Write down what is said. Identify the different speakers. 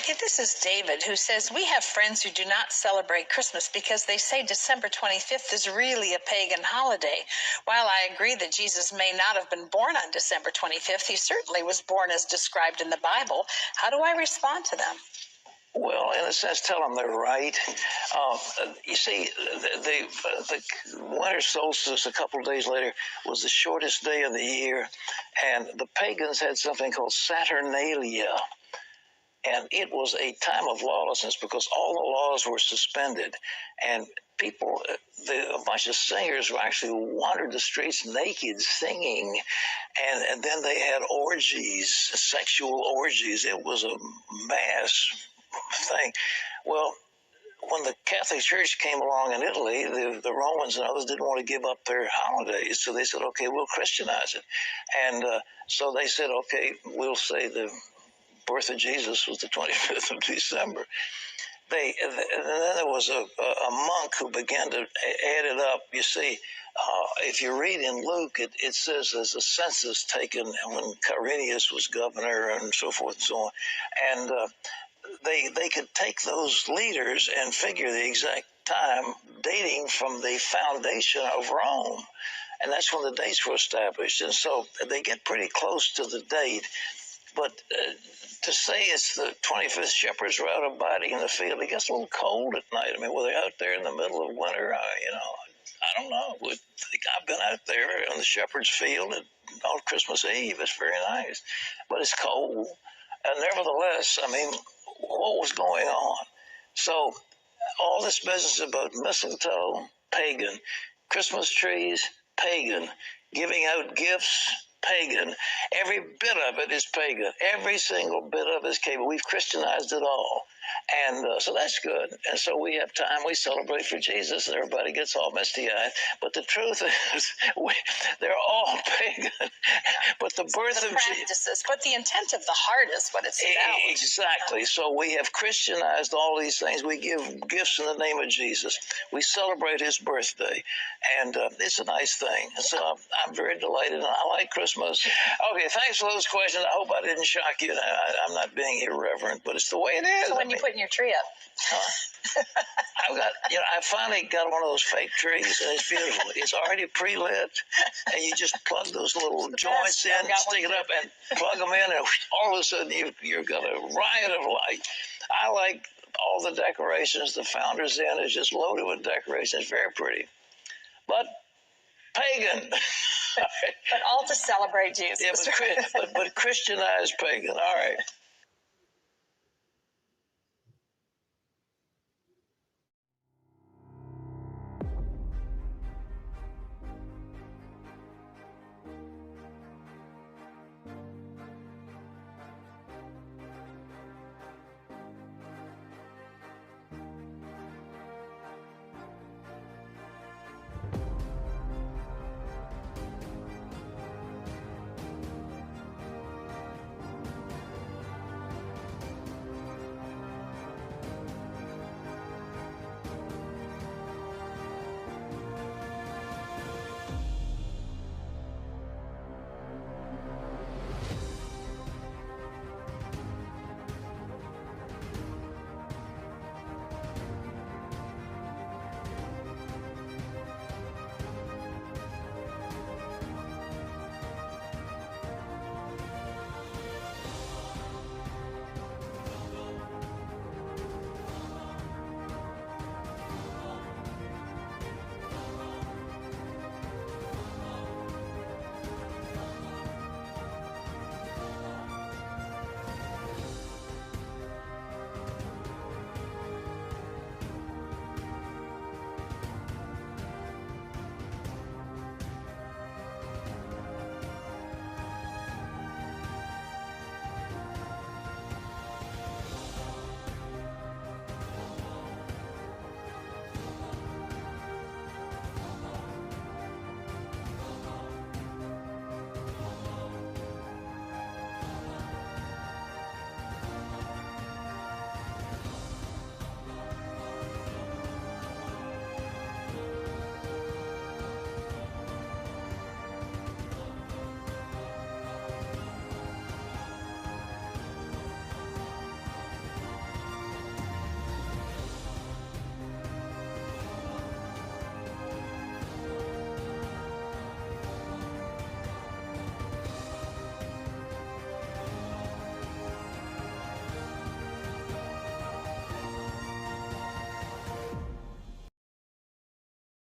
Speaker 1: Okay, this is David, who says, we have friends who do not celebrate Christmas because they say December 25th is really a pagan holiday. While I agree that Jesus may not have been born on December 25th, he certainly was born as described in the Bible. How do I respond to them?
Speaker 2: Well, in a sense, tell them they're right. You see, the winter solstice a couple of days later was the shortest day of the year, and the pagans had something called Saturnalia. And it was a time of lawlessness because all the laws were suspended, and people, a bunch of singers actually wandered the streets naked singing, and then they had orgies, sexual orgies. It was a mass thing. Well, when the Catholic Church came along in Italy, the Romans and others didn't want to give up their holidays, so they said, okay, we'll Christianize it. And so they said, okay, we'll say the birth of Jesus was the 25th of December. And then there was a monk who began to add it up. You see, if you read in Luke, it says there's a census taken when Quirinius was governor and so forth and so on. And they could take those leaders and figure the exact time dating from the foundation of Rome. And that's when the dates were established. And so they get pretty close to the date. But to say it's the 25th, shepherds were out abiding in the field, it gets a little cold at night. I mean, were they out there in the middle of winter? I don't know. I've been out there on the shepherd's field on Christmas Eve. It's very nice, but it's cold. And nevertheless, I mean, what was going on? So all this business about mistletoe, pagan. Christmas trees, pagan. Giving out gifts, pagan. Every bit of it is pagan. Every single bit of it is pagan. We've Christianized it all. And so that's good. And so we have time. We celebrate for Jesus, and everybody gets all misty-eyed. But the truth is, they're all pagan. But the birth of Jesus.
Speaker 1: But the intent of the heart is what it's about.
Speaker 2: Exactly. So we have Christianized all these things. We give gifts in the name of Jesus. We celebrate his birthday. And it's a nice thing. So I'm very delighted, and I like Christmas. Okay, thanks for those questions. I hope I didn't shock you. I'm not being irreverent, but it's the way it is.
Speaker 1: So when you're putting your tree up.
Speaker 2: I finally got one of those fake trees, and it's beautiful. It's already pre-lit, and you just plug those little joints in, stick it up, and plug them in, and all of a sudden you've got a riot of light. I like all the decorations. The Founder's Inn is just loaded with decorations. It's very pretty. But pagan.
Speaker 1: But all to celebrate Jesus.
Speaker 2: Yeah, but Christianized pagan. All right.